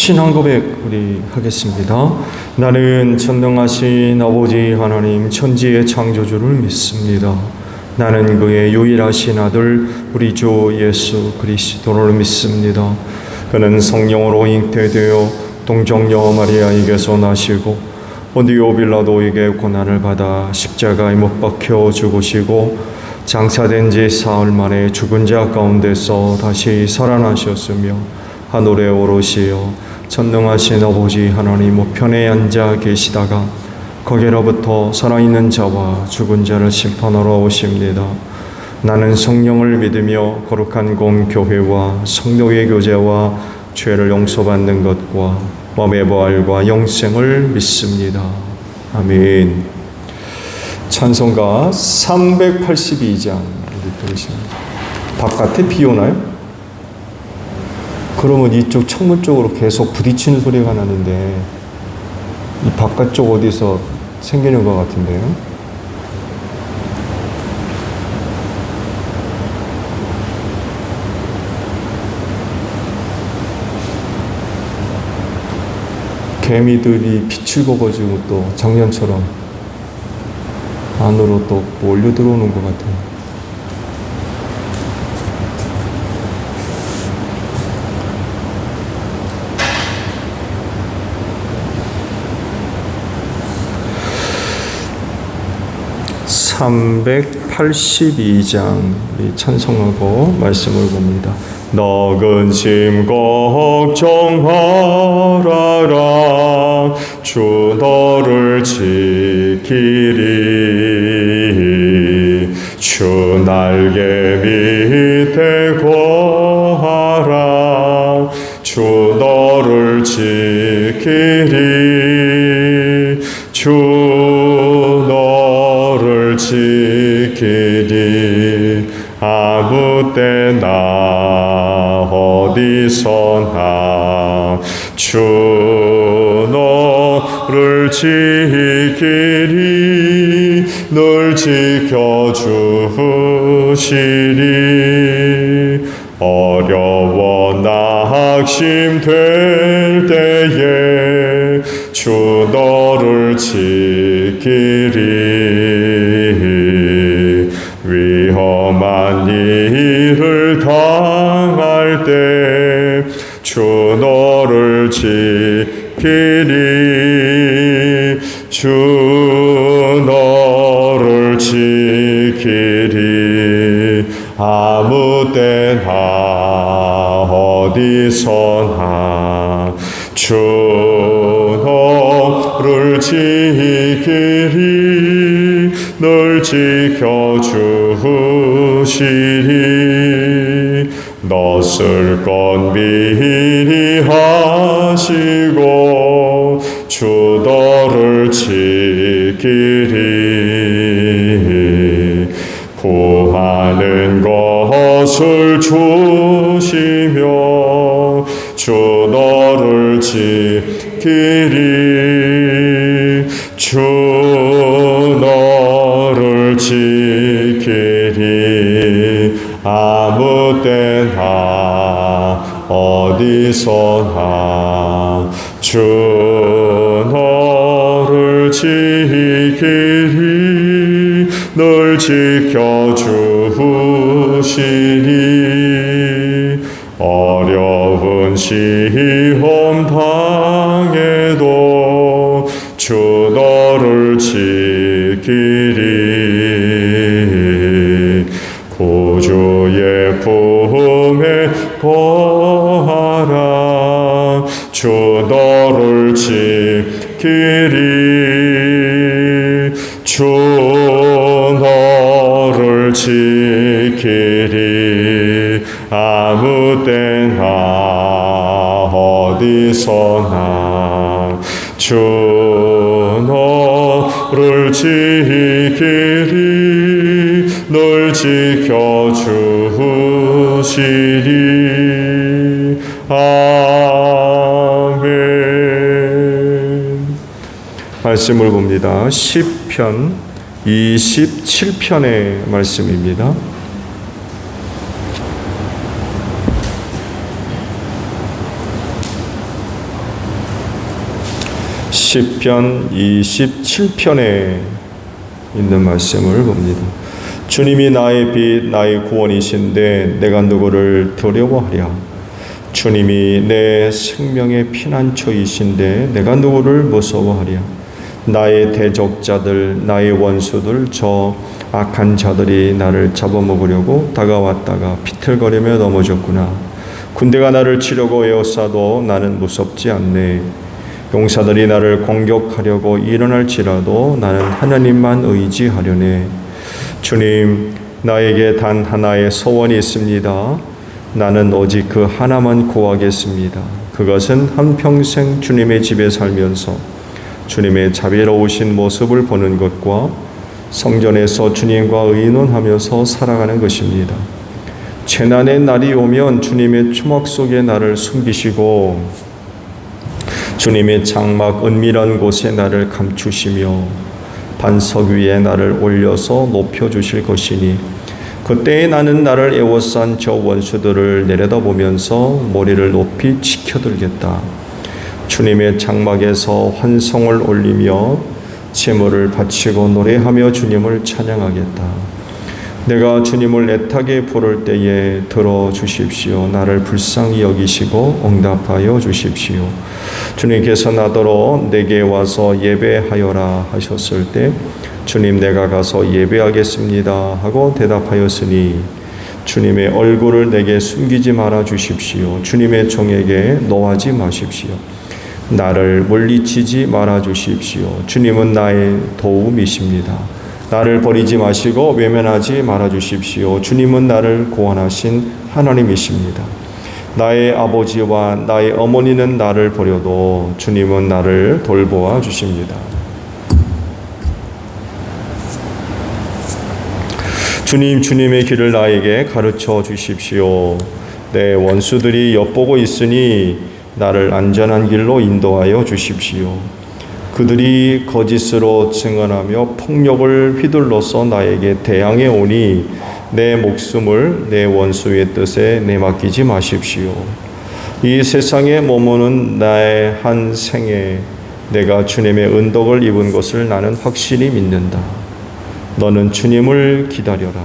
신앙 고백 우리 하겠습니다. 나는 전능하신 아버지 하나님 천지의 창조주를 믿습니다. 나는 그의 유일하신 아들 우리 주 예수 그리스도를 믿습니다. 그는 성령으로 잉태되어 동정녀 마리아에게서 나시고 본디오 빌라도에게 고난을 받아 십자가에 못 박혀 죽으시고 장사된 지 사흘 만에 죽은 자 가운데서 다시 살아나셨으며 하늘에 오르시어 전능하신 아버지 하나님 우편에 앉아 계시다가 거기로부터 살아있는 자와 죽은 자를 심판하러 오십니다. 나는 성령을 믿으며 거룩한 공교회와 성도의 교제와 죄를 용서받는 것과 몸의 부활과 영생을 믿습니다. 아멘. 찬송가 382장 우리 들으십니다. 바깥에 비 오나요? 그러면 이쪽 창문 쪽으로 계속 부딪히는 소리가 나는데 이 바깥쪽 어디서 생기는 것 같은데요. 개미들이 빛을 보고지고 또 작년처럼 안으로 또 몰려 들어오는 것 같아요. (382장) 우리 찬송하고 말씀을 봅니다. 너 근심 걱정 말아라 주 너를 지키리 주 날개 밑에 거하라 주 너를 지키리 주 너를 지키리 아무 때나 어디서나 주 너를 지키리 널 지켜주시리 어려워 낙심될 때에 주 너를 지키리 위험한 일을 당할 때 주 너를 지키리 주 너를 지키리 아무 때나 어디서나 주 너를 지키리 널 지켜주시리 넛을 건 미리 하시고 주 너를 지키리 구하는 것을 주시며 주 너를 지키리 주 너를 지키리 아무 때나 어디서나 주 너를 지키리 널 지켜주시리 어려운 시험 당해도 주 너를 지키리 구주의 품에 거하라 주 너를 지키리 주 너를 지키리 아무 때나 어디서나 주 너를 지키리 널 지켜주시리 아멘. 말씀을 봅니다. 시편 27편의 말씀입니다. 시편 27편에 있는 말씀을 봅니다. 주님이 나의 빛, 나의 구원이신데 내가 누구를 두려워하랴. 주님이 내 생명의 피난처이신데 내가 누구를 무서워하랴. 나의 대적자들, 나의 원수들, 저 악한 자들이 나를 잡아먹으려고 다가왔다가 비틀거리며 넘어졌구나. 군대가 나를 치려고 에워싸도 나는 무섭지 않네. 용사들이 나를 공격하려고 일어날지라도 나는 하나님만 의지하려네. 주님, 나에게 단 하나의 소원이 있습니다. 나는 오직 그 하나만 구하겠습니다. 그것은 한평생 주님의 집에 살면서 주님의 자비로우신 모습을 보는 것과 성전에서 주님과 의논하면서 살아가는 것입니다. 재난의 날이 오면 주님의 추막 속에 나를 숨기시고 주님의 장막 은밀한 곳에 나를 감추시며 반석 위에 나를 올려서 높여주실 것이니 그때에 나는 나를 애워싼 저 원수들을 내려다보면서 머리를 높이 치켜들겠다. 주님의 장막에서 환성을 올리며 제물을 바치고 노래하며 주님을 찬양하겠다. 내가 주님을 애타게 부를 때에 들어주십시오. 나를 불쌍히 여기시고 응답하여 주십시오. 주님께서 나더러 내게 와서 예배하여라 하셨을 때 주님, 내가 가서 예배하겠습니다 하고 대답하였으니 주님의 얼굴을 내게 숨기지 말아 주십시오. 주님의 종에게 노하지 마십시오. 나를 물리치지 말아 주십시오. 주님은 나의 도움이십니다. 나를 버리지 마시고 외면하지 말아 주십시오. 주님은 나를 구원하신 하나님이십니다. 나의 아버지와 나의 어머니는 나를 버려도 주님은 나를 돌보아 주십니다. 주님, 주님의 길을 나에게 가르쳐 주십시오. 내 원수들이 엿보고 있으니 나를 안전한 길로 인도하여 주십시오. 그들이 거짓으로 증언하며 폭력을 휘둘러서 나에게 대항해 오니 내 목숨을 내 원수의 뜻에 내맡기지 마십시오. 이 세상에 머무는 나의 한 생에 내가 주님의 은덕을 입은 것을 나는 확실히 믿는다. 너는 주님을 기다려라.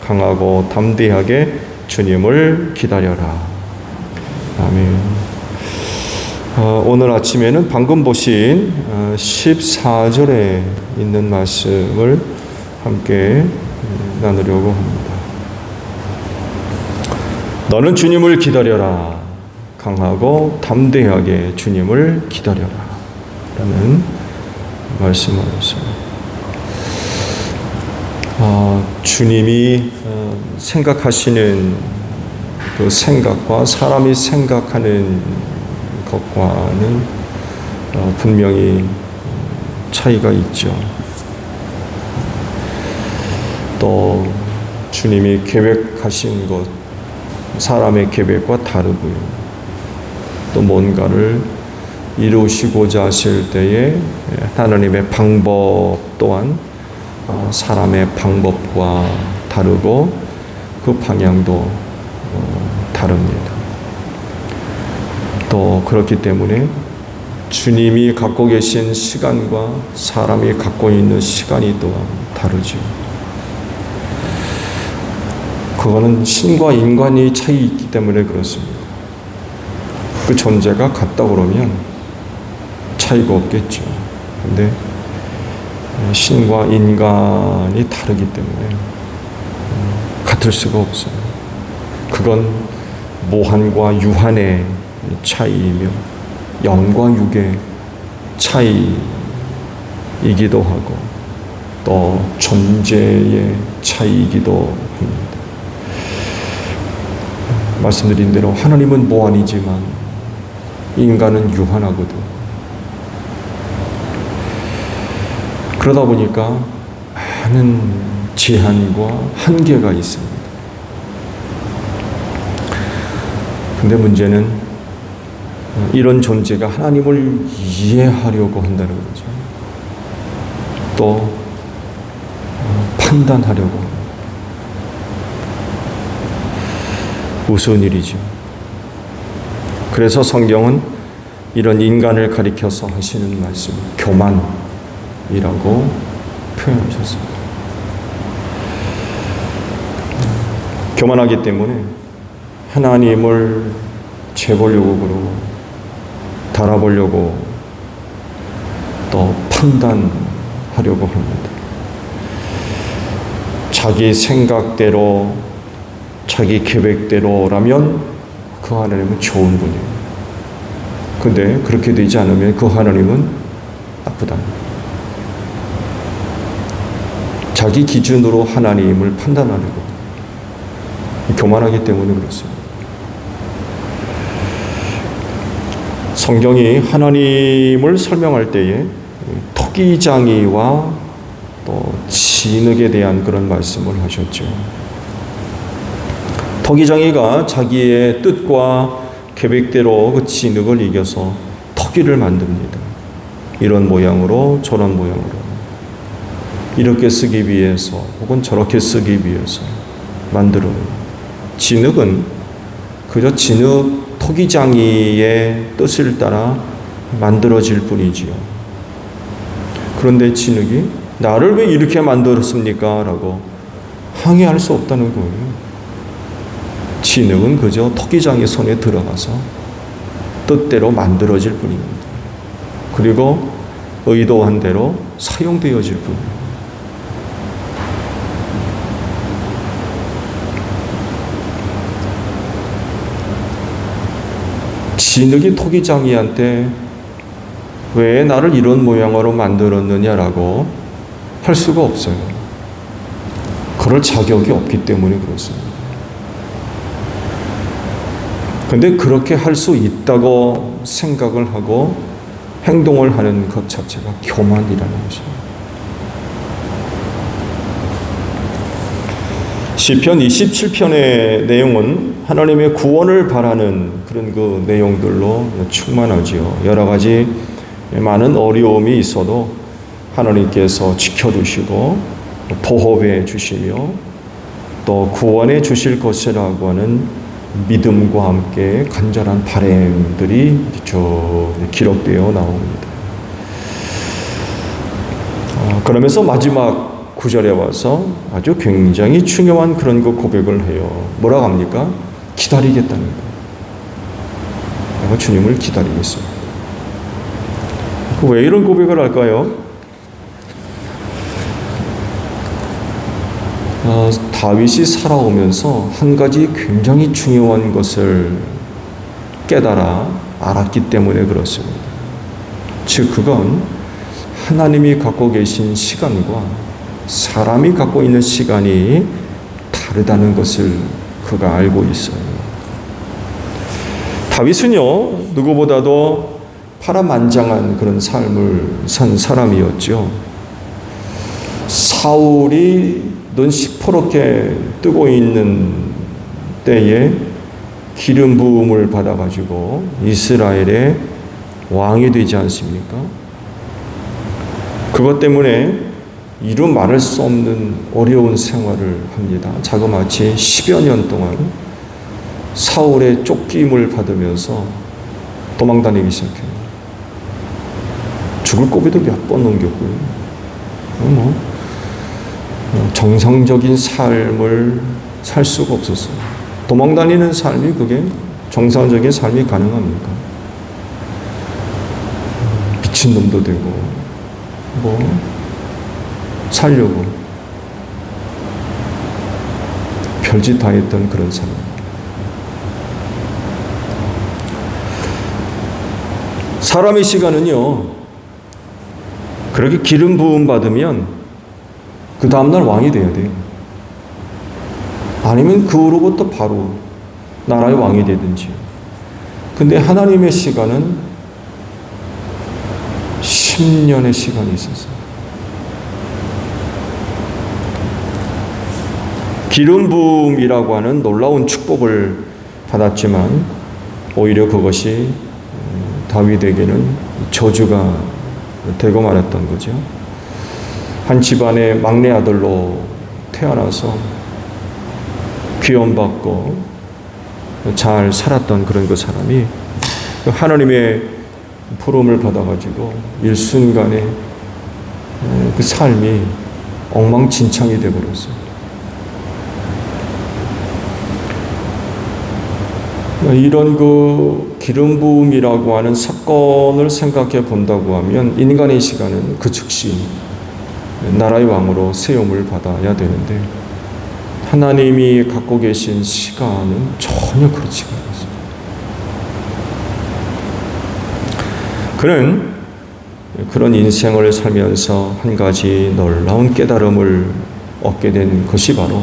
강하고 담대하게 주님을 기다려라. 아멘. 오늘 아침에는 방금 보신 14절에 있는 말씀을 함께 나누려고 합니다. 너는 주님을 기다려라. 강하고 담대하게 주님을 기다려라. 라는 말씀을 하셨습니다. 주님이 생각하시는 그 생각과 사람이 생각하는 것과는 분명히 차이가 있죠. 또 주님이 계획하신 것, 사람의 계획과 다르고요. 또 뭔가를 이루시고자 하실 때에 하나님의 방법 또한 사람의 방법과 다르고 그 방향도 다릅니다. 또 그렇기 때문에 주님이 갖고 계신 시간과 사람이 갖고 있는 시간이 또한 다르죠. 그거는 신과 인간의 차이 있기 때문에 그렇습니다. 그 존재가 같다 그러면 차이가 없겠죠. 근데 신과 인간이 다르기 때문에 같을 수가 없어요. 그건 모한과 유한의 차이이며 영과 육의 차이이기도 하고 또 존재의 차이이기도 합니다. 말씀드린 대로 하나님은 모한이지만 인간은 유한하거든. 그러다 보니까 많은 제한과 한계가 있습니다. 근데 문제는 이런 존재가 하나님을 이해하려고 한다는 거죠. 또 판단하려고 합니다. 우스운 일이죠. 그래서 성경은 이런 인간을 가리켜서 하시는 말씀, 교만이라고 표현하셨습니다. 교만하기 때문에 하나님을 재보려고 그러고 달아보려고 또 판단하려고 합니다. 자기 생각대로 자기 계획대로라면 그 하나님은 좋은 분이에요. 근데 그렇게 되지 않으면 그 하나님은 나쁘다. 자기 기준으로 하나님을 판단하려고 교만하기 때문에 그렇습니다. 성경이 하나님을 설명할 때에 토기장이와 또 진흙에 대한 그런 말씀을 하셨죠. 토기장이가 자기의 뜻과 계획대로 그 진흙을 이겨서 토기를 만듭니다. 이런 모양으로 저런 모양으로 이렇게 쓰기 위해서 혹은 저렇게 쓰기 위해서 만들어요. 진흙은 그저 진흙 토기장이의 뜻을 따라 만들어질 뿐이지요. 그런데 진흙이 나를 왜 이렇게 만들었습니까? 라고 항의할 수 없다는 거예요. 진흙은 그저 토기장의 손에 들어가서 뜻대로 만들어질 뿐입니다. 그리고 의도한 대로 사용되어질 뿐입니다. 진흙이 토기장이한테 왜 나를 이런 모양으로 만들었느냐라고 할 수가 없어요. 그럴 자격이 없기 때문에 그렇습니다. 근데 그렇게 할 수 있다고 생각을 하고 행동을 하는 것 자체가 교만이라는 것입니다. 시편 27편의 내용은 하나님의 구원을 바라는 그런 그 내용들로 충만하지요. 여러 가지 많은 어려움이 있어도 하나님께서 지켜주시고 보호해 주시며 또 구원해 주실 것이라고 하는 믿음과 함께 간절한 바람들이 기록되어 나옵니다. 그러면서 마지막 9절에 와서 아주 굉장히 중요한 그런 그 고백을 해요. 뭐라고 합니까? 기다리겠다는 거예요. 내가 주님을 기다리겠습니다. 왜 이런 고백을 할까요? 다윗이 살아오면서 한 가지 굉장히 중요한 것을 깨달아 알았기 때문에 그렇습니다. 즉 그건 하나님이 갖고 계신 시간과 사람이 갖고 있는 시간이 다르다는 것을 그가 알고 있어요. 다윗은요, 누구보다도 파란만장한 그런 삶을 산 사람이었죠. 사울이 눈 시퍼렇게 뜨고 있는 때에 기름 부음을 받아가지고 이스라엘의 왕이 되지 않습니까? 그것 때문에 이루 말할 수 없는 어려운 생활을 합니다. 자그마치 10여 년 동안 사울의 쫓김을 받으면서 도망다니기 시작해요. 죽을 고비도 몇 번 넘겼고요. 정상적인 삶을 살 수가 없었어요. 도망다니는 삶이 그게 정상적인 삶이 가능합니까? 미친놈도 되고 살려고 별짓 다 했던 그런 사람. 사람의 시간은요, 그렇게 기름 부음 받으면 그 다음날 왕이 돼야 돼요. 아니면 그 후로부터 바로 나라의 왕이 되든지. 근데 하나님의 시간은 10년의 시간이 있었어요. 기름 부음이라고 하는 놀라운 축복을 받았지만 오히려 그것이 다윗에게는 저주가 되고 말았던 거죠. 한 집안의 막내 아들로 태어나서 귀염받고 잘 살았던 그런 그 사람이 하나님의 부름을 받아가지고 일순간에 그 삶이 엉망진창이 되어버렸어요. 이런 그 기름 부음이라고 하는 사건을 생각해 본다고 하면 인간의 시간은 그 즉시 나라의 왕으로 세움을 받아야 되는데 하나님이 갖고 계신 시간은 전혀 그렇지가 않습니다. 그는 그런 인생을 살면서 한 가지 놀라운 깨달음을 얻게 된 것이 바로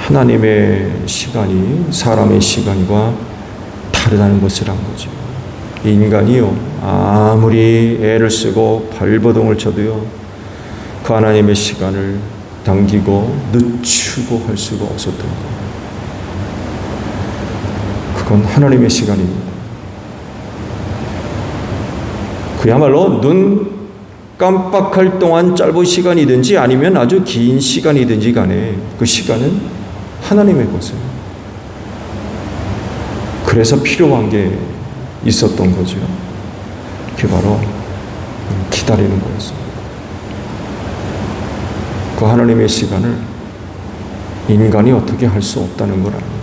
하나님의 시간이 사람의 시간과 다르다는 것을 한 거죠. 인간이요, 아무리 애를 쓰고 발버둥을 쳐도요, 그 하나님의 시간을 당기고 늦추고 할 수가 없었던 거예요. 그건 하나님의 시간입니다. 그야말로 눈 깜빡할 동안 짧은 시간이든지 아니면 아주 긴 시간이든지 간에 그 시간은 하나님의 것이에요. 그래서 필요한 게 있었던 거죠. 그게 바로 기다리는 거였습니다. 그 하나님의 시간을 인간이 어떻게 할 수 없다는 걸 압니다.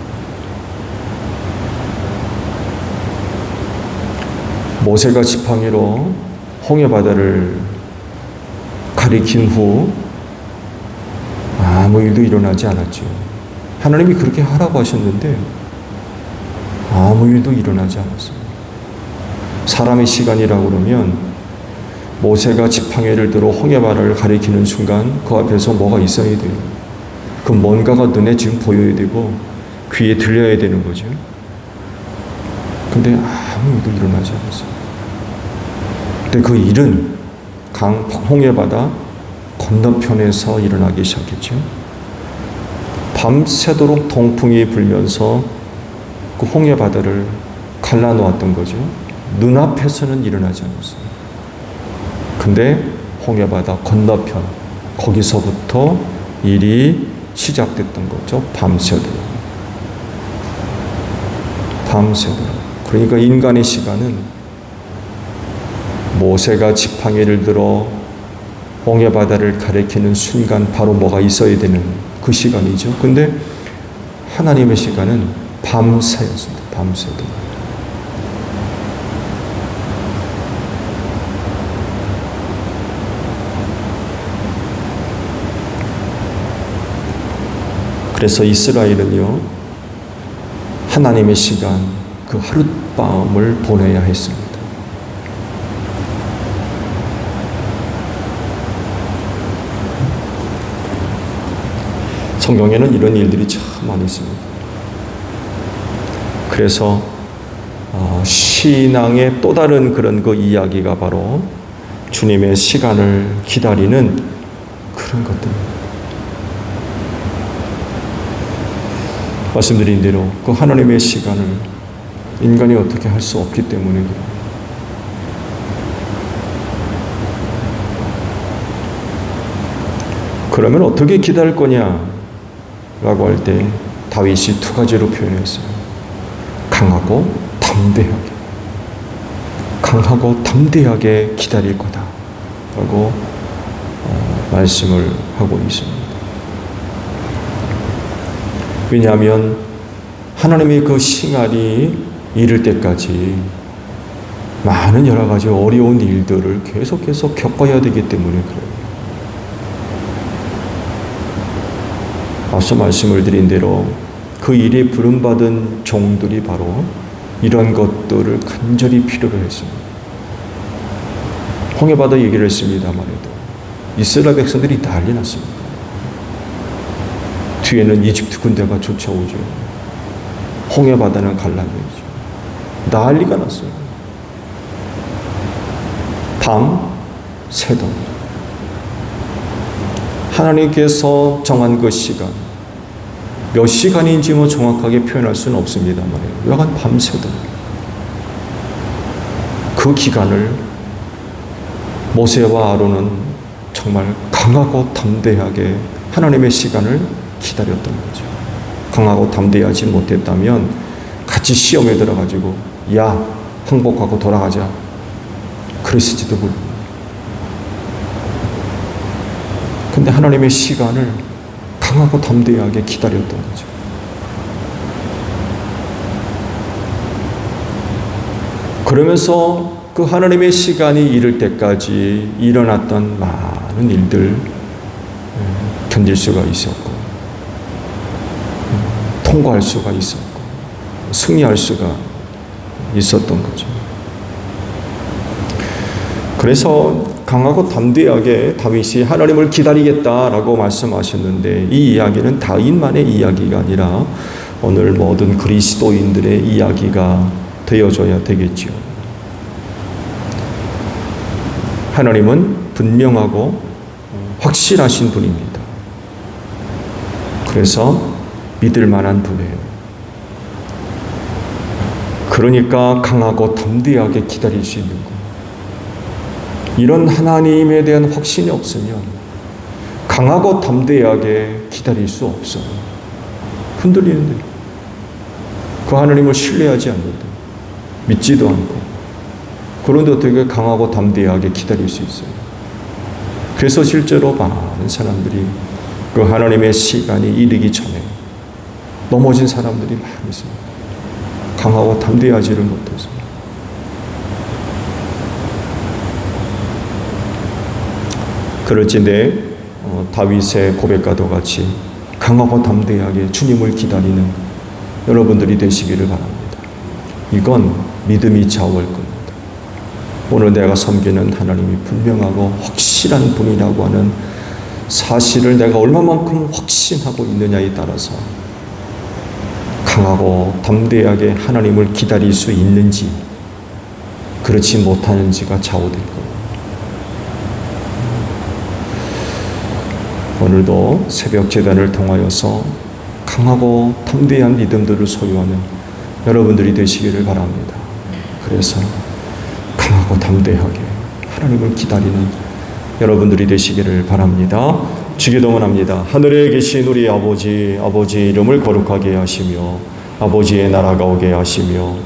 모세가 지팡이로 홍해바다를 가리킨 후 아무 일도 일어나지 않았죠. 하나님이 그렇게 하라고 하셨는데 아무 일도 일어나지 않았습니다. 사람의 시간이라고 그러면 모세가 지팡이를 들어 홍해바다를 가리키는 순간 그 앞에서 뭐가 있어야 돼요. 그 뭔가가 눈에 지금 보여야 되고 귀에 들려야 되는 거죠. 근데 아무 일도 일어나지 않았어요. 근데 그 일은 홍해바다 건너편에서 일어나기 시작했죠. 밤새도록 동풍이 불면서 그 홍해바다를 갈라놓았던 거죠. 눈앞에서는 일어나지 않았어요. 근데 홍해바다 건너편, 거기서부터 일이 시작됐던 거죠. 밤새도록. 그러니까 인간의 시간은 모세가 지팡이를 들어 홍해바다를 가리키는 순간 바로 뭐가 있어야 되는 그 시간이죠. 근데 하나님의 시간은 밤새였습니다. 밤새도록. 그래서 이스라엘은요, 하나님의 시간, 그 하룻밤을 보내야 했습니다. 성경에는 이런 일들이 참 많이 있습니다. 그래서 신앙의 또 다른 그런 그 이야기가 바로 주님의 시간을 기다리는 그런 것들입니다. 말씀드린 대로 그 하나님의 시간을 인간이 어떻게 할 수 없기 때문에 그래요. 그러면 어떻게 기다릴 거냐? 라고 할 때 다윗이 두 가지로 표현했어요. 강하고 담대하게 기다릴 거다 라고 말씀을 하고 있습니다. 왜냐하면 하나님의 그 싱알이 이를 때까지 많은 여러 가지 어려운 일들을 계속해서 겪어야 되기 때문에 그래요. 앞서 말씀을 드린 대로 그 일에 부름받은 종들이 바로 이런 것들을 간절히 필요로 했습니다. 홍해바다 얘기를 했습니다만 이스라엘 백성들이 난리 났습니다. 뒤에는 이집트 군대가 쫓아오죠. 홍해바다는 갈라져죠. 난리가 났어요. 밤새도록 하나님께서 정한 그 시간, 몇 시간인지 정확하게 표현할 수는 없습니다만 여간 밤새도록 그 기간을 모세와 아론은 정말 강하고 담대하게 하나님의 시간을 기다렸던 거죠. 강하고 담대하지 못했다면 같이 시험에 들어가지고 야, 항복하고 돌아가자 그랬을지도 모릅니다. 근데 하나님의 시간을 강하고 담대하게 기다렸던 거죠. 그러면서 그 하나님의 시간이 이를 때까지 일어났던 많은 일들 견딜 수가 있었고, 통과할 수가 있었고, 승리할 수가 있었던 거죠. 그래서 강하고 담대하게 다윗이 하나님을 기다리겠다라고 말씀하셨는데, 이 이야기는 다윗만의 이야기가 아니라 오늘 모든 그리스도인들의 이야기가 되어줘야 되겠지요. 하나님은 분명하고 확실하신 분입니다. 그래서 믿을 만한 분이에요. 그러니까 강하고 담대하게 기다릴 수 있는 것. 이런 하나님에 대한 확신이 없으면 강하고 담대하게 기다릴 수 없어요. 흔들리는데, 그 하나님을 신뢰하지 않는데, 믿지도 않고, 그런데 어떻게 강하고 담대하게 기다릴 수 있어요? 그래서 실제로 많은 사람들이 그 하나님의 시간이 이르기 전에 넘어진 사람들이 많이 있습니다. 강하고 담대하지를 못해서. 그럴진데 다윗의 고백과도 같이 강하고 담대하게 주님을 기다리는 여러분들이 되시기를 바랍니다. 이건 믿음이 좌우할 겁니다. 오늘 내가 섬기는 하나님이 분명하고 확실한 분이라고 하는 사실을 내가 얼마만큼 확신하고 있느냐에 따라서 강하고 담대하게 하나님을 기다릴 수 있는지 그렇지 못하는지가 좌우될 겁니다. 오늘도 새벽 제단을 통하여서 강하고 담대한 믿음들을 소유하는 여러분들이 되시기를 바랍니다. 그래서 강하고 담대하게 하나님을 기다리는 여러분들이 되시기를 바랍니다. 주기도문합니다. 하늘에 계신 우리 아버지, 아버지의 이름을 거룩하게 하시며 아버지의 나라가 오게 하시며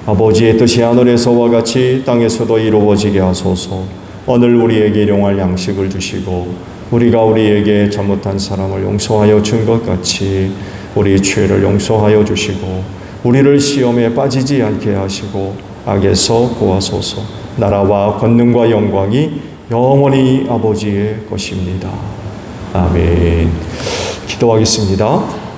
아버지의 뜻이 하늘에서와 같이 땅에서도 이루어지게 하소서. 오늘 우리에게 일용할 양식을 주시고 우리가 우리에게 잘못한 사람을 용서하여 준 것 같이 우리 죄를 용서하여 주시고 우리를 시험에 빠지지 않게 하시고 악에서 구하소서. 나라와 권능과 영광이 영원히 아버지의 것입니다. 아멘. 기도하겠습니다.